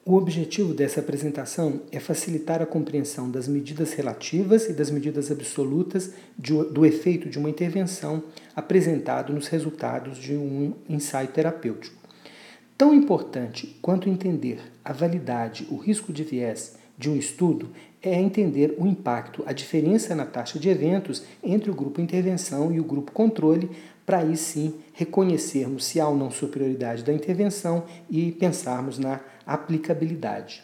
O objetivo dessa apresentação é facilitar a compreensão das medidas relativas e das medidas absolutas do efeito de uma intervenção apresentado nos resultados de um ensaio terapêutico. Tão importante quanto entender a validade, o risco de viés de um estudo é entender o impacto, a diferença na taxa de eventos entre o grupo intervenção e o grupo controle, para aí sim reconhecermos se há ou não superioridade da intervenção e pensarmos na aplicabilidade.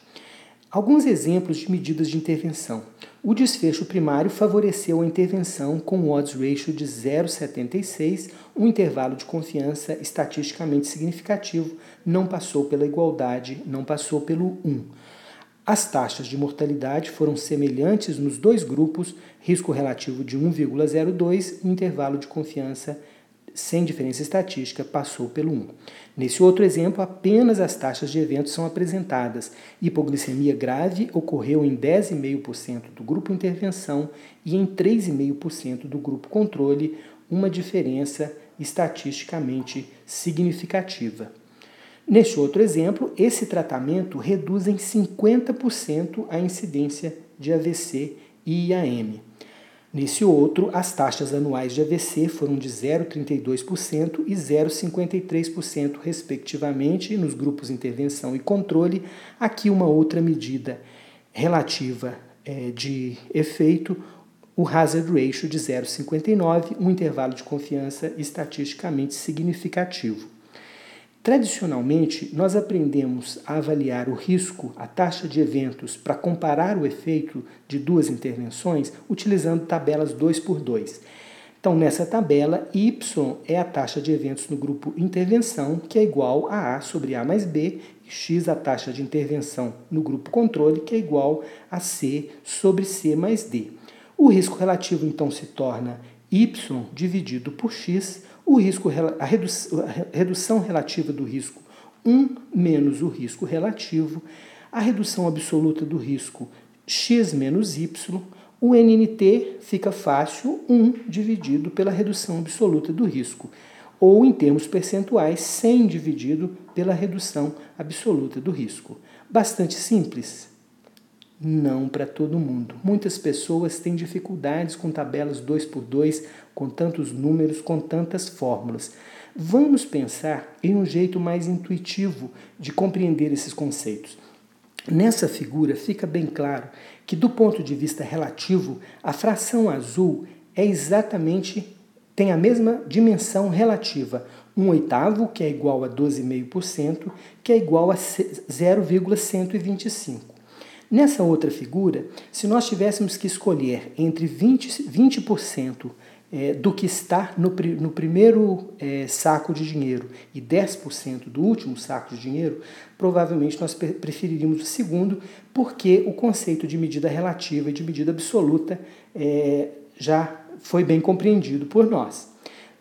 Alguns exemplos de medidas de intervenção. O desfecho primário favoreceu a intervenção com odds ratio de 0,76, um intervalo de confiança estatisticamente significativo, não passou pela igualdade, não passou pelo 1. As taxas de mortalidade foram semelhantes nos dois grupos, risco relativo de 1,02, um intervalo de confiança sem diferença estatística passou pelo 1. Nesse outro exemplo, apenas as taxas de eventos são apresentadas. Hipoglicemia grave ocorreu em 10,5% do grupo intervenção e em 3,5% do grupo controle, uma diferença estatisticamente significativa. Neste outro exemplo, esse tratamento reduz em 50% a incidência de AVC e IAM. Nesse outro, as taxas anuais de AVC foram de 0,32% e 0,53%, respectivamente, nos grupos intervenção e controle. Aqui uma outra medida relativa de efeito, o hazard ratio de 0,59, um intervalo de confiança estatisticamente significativo. Tradicionalmente, nós aprendemos a avaliar o risco, a taxa de eventos, para comparar o efeito de duas intervenções utilizando tabelas 2x2. Então, nessa tabela, Y é a taxa de eventos no grupo intervenção, que é igual a sobre A mais B, e X a taxa de intervenção no grupo controle, que é igual a C sobre C mais D. O risco relativo, então, se torna Y dividido por X, a redução relativa do risco 1 menos o risco relativo, a redução absoluta do risco x menos y, o NNT fica fácil, 1 dividido pela redução absoluta do risco, ou em termos percentuais, 100 dividido pela redução absoluta do risco. Bastante simples? Não para todo mundo. Muitas pessoas têm dificuldades com tabelas 2x2, com tantos números, com tantas fórmulas. Vamos pensar em um jeito mais intuitivo de compreender esses conceitos. Nessa figura fica bem claro que, do ponto de vista relativo, a fração azul tem a mesma dimensão relativa. 1/8, que é igual a 12,5%, que é igual a 0,125. Nessa outra figura, se nós tivéssemos que escolher entre 20% do que está no primeiro saco de dinheiro e 10% do último saco de dinheiro, provavelmente nós preferiríamos o segundo, porque o conceito de medida relativa e de medida absoluta já foi bem compreendido por nós.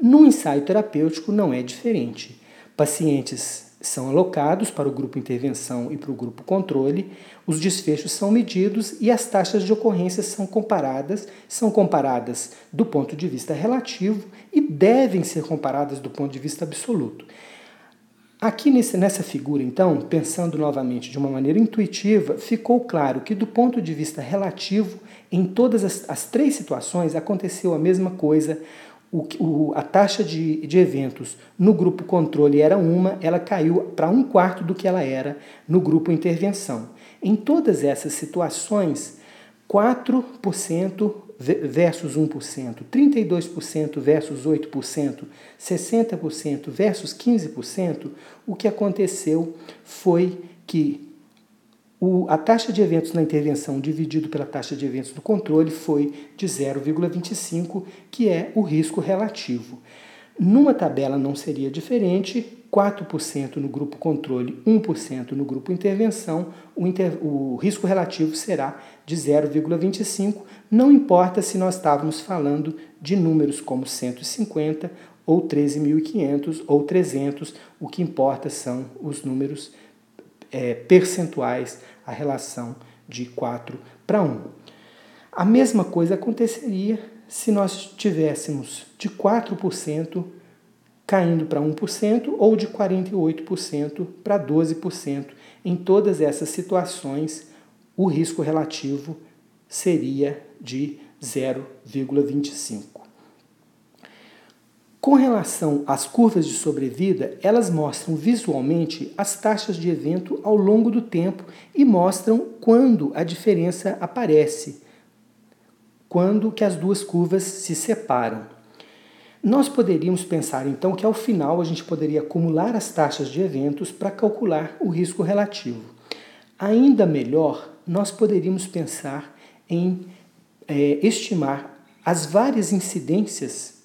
No ensaio terapêutico não é diferente. Pacientes são alocados para o grupo intervenção e para o grupo controle, os desfechos são medidos e as taxas de ocorrência são comparadas do ponto de vista relativo e devem ser comparadas do ponto de vista absoluto. Aqui nessa figura, então, pensando novamente de uma maneira intuitiva, ficou claro que do ponto de vista relativo, em todas as três situações aconteceu a mesma coisa. A taxa de eventos no grupo controle era ela caiu para 1/4 do que ela era no grupo intervenção. Em todas essas situações, 4% versus 1%, 32% versus 8%, 60% versus 15%, o que aconteceu foi que a taxa de eventos na intervenção dividido pela taxa de eventos no controle foi de 0,25, que é o risco relativo. Numa tabela não seria diferente, 4% no grupo controle, 1% no grupo intervenção, o risco relativo será de 0,25, não importa se nós estávamos falando de números como 150 ou 13.500 ou 300, o que importa são os números percentuais, a relação de 4:1. A mesma coisa aconteceria se nós tivéssemos de 4% caindo para 1%, ou de 48% para 12%. Em todas essas situações, o risco relativo seria de 0,25. Com relação às curvas de sobrevida, elas mostram visualmente as taxas de evento ao longo do tempo e mostram quando a diferença aparece, quando que as duas curvas se separam. Nós poderíamos pensar então que ao final a gente poderia acumular as taxas de eventos para calcular o risco relativo. Ainda melhor, nós poderíamos pensar em estimar as várias incidências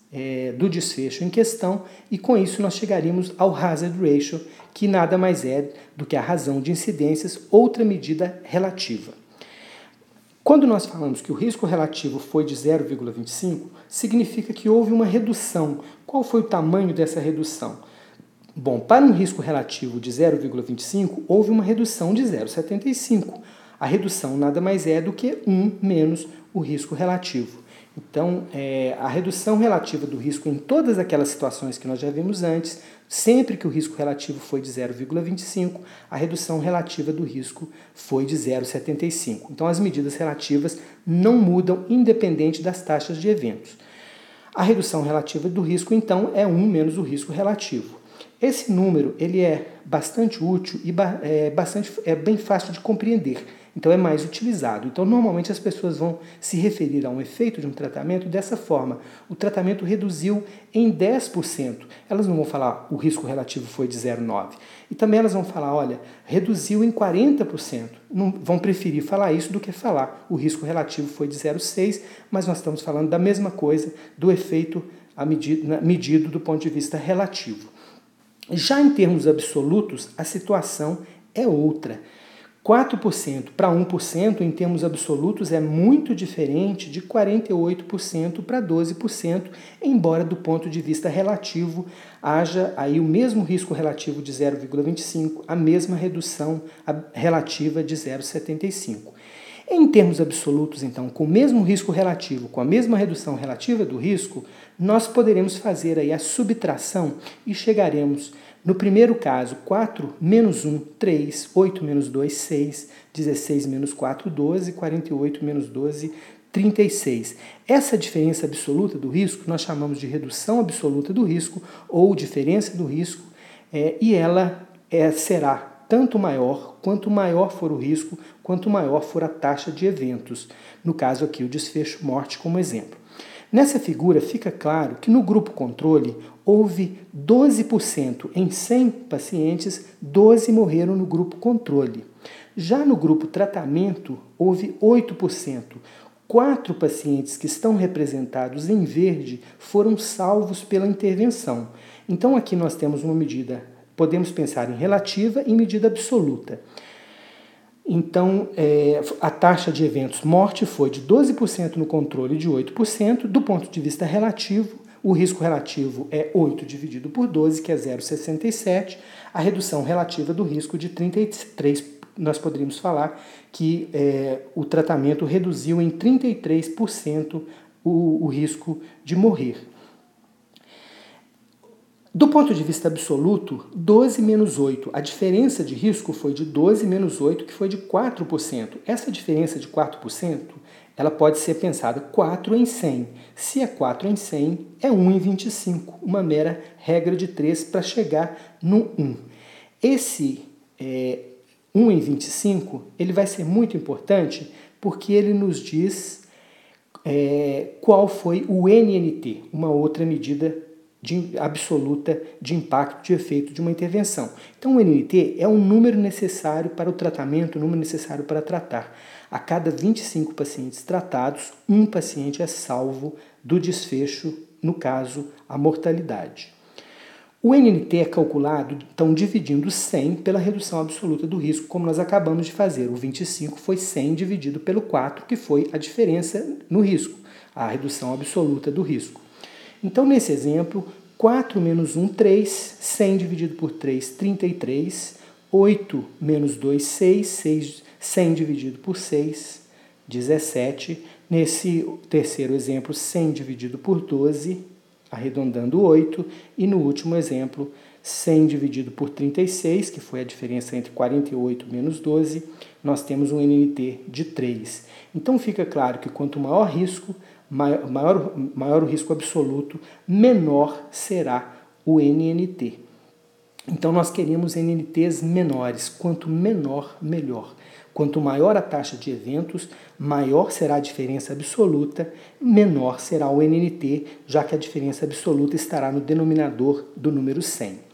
do desfecho em questão, e com isso nós chegaríamos ao hazard ratio, que nada mais é do que a razão de incidências, outra medida relativa. Quando nós falamos que o risco relativo foi de 0,25, significa que houve uma redução. Qual foi o tamanho dessa redução? Bom, para um risco relativo de 0,25, houve uma redução de 0,75. A redução nada mais é do que 1 menos o risco relativo. Então, a redução relativa do risco em todas aquelas situações que nós já vimos antes, sempre que o risco relativo foi de 0,25, a redução relativa do risco foi de 0,75. Então, as medidas relativas não mudam independente das taxas de eventos. A redução relativa do risco, então, é 1 menos o risco relativo. Esse número ele é bastante útil e é bem fácil de compreender. Então é mais utilizado. Então normalmente as pessoas vão se referir a um efeito de um tratamento dessa forma. O tratamento reduziu em 10%. Elas não vão falar o risco relativo foi de 0,9%. E também elas vão falar, olha, reduziu em 40%. Não vão preferir falar isso do que falar o risco relativo foi de 0,6%, mas nós estamos falando da mesma coisa, do efeito medido do ponto de vista relativo. Já em termos absolutos, a situação é outra. 4% para 1% em termos absolutos é muito diferente de 48% para 12%, embora do ponto de vista relativo haja aí o mesmo risco relativo de 0,25, a mesma redução relativa de 0,75. Em termos absolutos, então, com o mesmo risco relativo, com a mesma redução relativa do risco, nós poderemos fazer aí a subtração e chegaremos, no primeiro caso, 4 menos 1, 3, 8 menos 2, 6, 16 menos 4, 12, 48 menos 12, 36. Essa diferença absoluta do risco nós chamamos de redução absoluta do risco ou diferença do risco, e ela será tanto maior, quanto maior for o risco, quanto maior for a taxa de eventos. No caso aqui, o desfecho morte como exemplo. Nessa figura fica claro que no grupo controle houve 12% em 100 pacientes, 12 morreram no grupo controle. Já no grupo tratamento houve 8%. 4 pacientes que estão representados em verde foram salvos pela intervenção. Então aqui nós temos uma medida, podemos pensar em relativa e medida absoluta. Então, a taxa de eventos morte foi de 12% no controle e de 8%. Do ponto de vista relativo, o risco relativo é 8 dividido por 12, que é 0,67. A redução relativa do risco de 33%. Nós poderíamos falar que o tratamento reduziu em 33% o risco de morrer. Do ponto de vista absoluto, 12 menos 8. A diferença de risco foi de 12 menos 8, que foi de 4%. Essa diferença de 4%, ela pode ser pensada 4 em 100. Se é 4 em 100, é 1 em 25. Uma mera regra de 3 para chegar no 1. Esse 1 em 25, ele vai ser muito importante porque ele nos diz qual foi o NNT, uma outra medida absoluta de impacto de efeito de uma intervenção. Então, o NNT é um número necessário para o tratamento, um número necessário para tratar. A cada 25 pacientes tratados, um paciente é salvo do desfecho, no caso, a mortalidade. O NNT é calculado, então, dividindo 100 pela redução absoluta do risco, como nós acabamos de fazer. O 25 foi 100 dividido pelo 4, que foi a diferença no risco, a redução absoluta do risco. Então, nesse exemplo, 4 menos 1, 3, 100 dividido por 3, 33, 8 menos 2, 6, 100 dividido por 6, 17. Nesse terceiro exemplo, 100 dividido por 12, arredondando 8, e no último exemplo, 100 dividido por 36, que foi a diferença entre 48 menos 12, nós temos um NNT de 3. Então fica claro que quanto maior risco, maior o risco absoluto, menor será o NNT. Então nós queremos NNTs menores, quanto menor, melhor. Quanto maior a taxa de eventos, maior será a diferença absoluta, menor será o NNT, já que a diferença absoluta estará no denominador do número 100.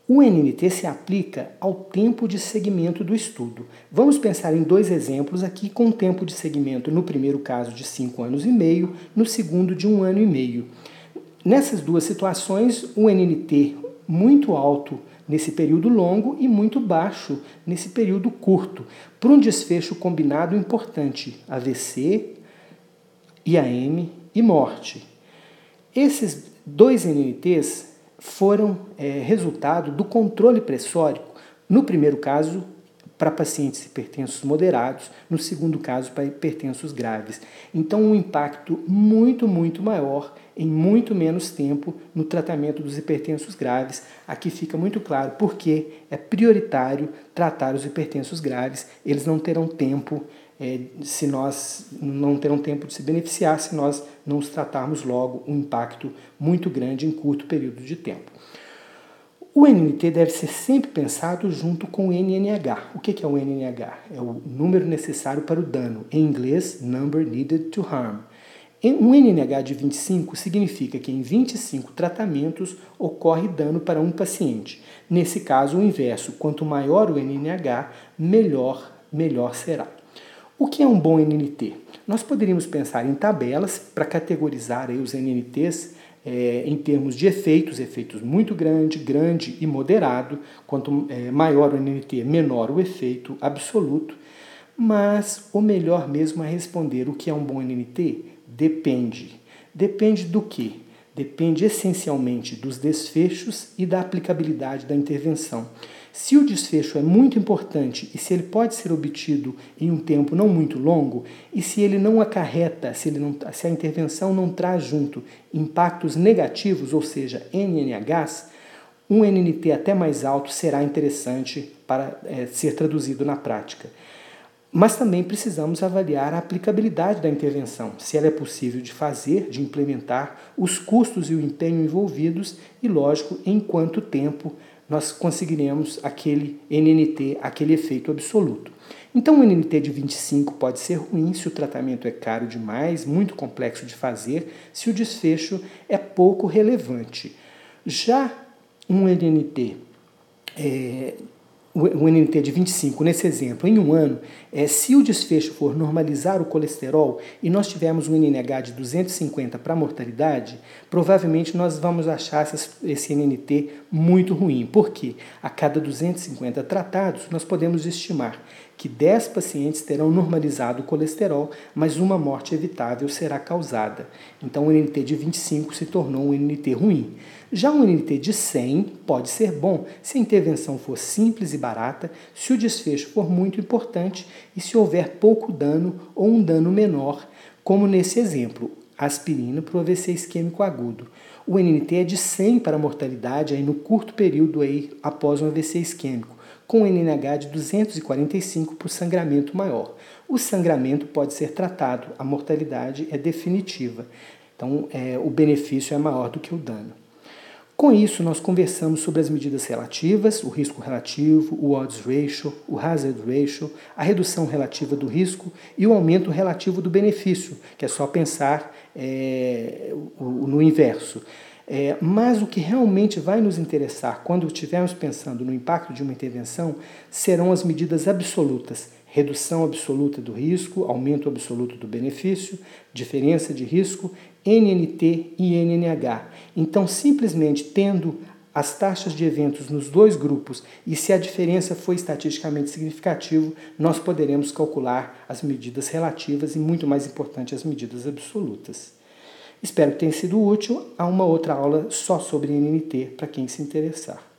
O NNT se aplica ao tempo de segmento do estudo. Vamos pensar em dois exemplos aqui com tempo de segmento, no primeiro caso de 5 anos e meio, no segundo de 1 ano e meio. Nessas duas situações, o NNT muito alto nesse período longo e muito baixo nesse período curto, para um desfecho combinado importante, AVC, IAM e morte. Esses dois NNTs foram resultado do controle pressórico, no primeiro caso, para pacientes hipertensos moderados, no segundo caso, para hipertensos graves. Então, um impacto muito maior em muito menos tempo no tratamento dos hipertensos graves. Aqui fica muito claro porque é prioritário tratar os hipertensos graves. Eles não terão tempo de se beneficiar se nós não os tratarmos logo, um impacto muito grande em curto período de tempo. O NNT deve ser sempre pensado junto com o NNH. O que é o NNH? É o número necessário para o dano, em inglês, Number Needed to Harm. Um NNH de 25 significa que em 25 tratamentos ocorre dano para um paciente. Nesse caso, o inverso, quanto maior o NNH, melhor será. O que é um bom NNT? Nós poderíamos pensar em tabelas para categorizar aí os NNTs em termos de efeitos muito grande e moderado. Quanto maior o NNT, menor o efeito absoluto. Mas o melhor mesmo é responder o que é um bom NNT? Depende. Depende do quê? Depende essencialmente dos desfechos e da aplicabilidade da intervenção. Se o desfecho é muito importante e se ele pode ser obtido em um tempo não muito longo, e se ele não acarreta, se a intervenção não traz junto impactos negativos, ou seja, NNHs, um NNT até mais alto será interessante para ser traduzido na prática. Mas também precisamos avaliar a aplicabilidade da intervenção, se ela é possível de fazer, de implementar, os custos e o empenho envolvidos e, lógico, em quanto tempo nós conseguiremos aquele NNT, aquele efeito absoluto. Então, o NNT de 25 pode ser ruim se o tratamento é caro demais, muito complexo de fazer, se o desfecho é pouco relevante. Já um NNT de 25, nesse exemplo, em um ano, se o desfecho for normalizar o colesterol e nós tivermos um NNH de 250 para a mortalidade, provavelmente nós vamos achar esse NNT muito ruim. Por quê? A cada 250 tratados, nós podemos estimar que 10 pacientes terão normalizado o colesterol, mas uma morte evitável será causada. Então, o NNT de 25 se tornou um NNT ruim. Já um NNT de 100 pode ser bom se a intervenção for simples e barata, se o desfecho for muito importante e se houver pouco dano ou um dano menor, como nesse exemplo, aspirina para o AVC isquêmico agudo. O NNT é de 100 para a mortalidade aí no curto período aí, após um AVC isquêmico, com NNH de 245 para o sangramento maior. O sangramento pode ser tratado, a mortalidade é definitiva. Então, o benefício é maior do que o dano. Com isso, nós conversamos sobre as medidas relativas, o risco relativo, o odds ratio, o hazard ratio, a redução relativa do risco e o aumento relativo do benefício, que é só pensar no inverso. Mas o que realmente vai nos interessar quando estivermos pensando no impacto de uma intervenção serão as medidas absolutas. Redução absoluta do risco, aumento absoluto do benefício, diferença de risco, NNT e NNH. Então, simplesmente tendo as taxas de eventos nos dois grupos e se a diferença for estatisticamente significativa, nós poderemos calcular as medidas relativas e, muito mais importante, as medidas absolutas. Espero que tenha sido útil. Há uma outra aula só sobre NNT para quem se interessar.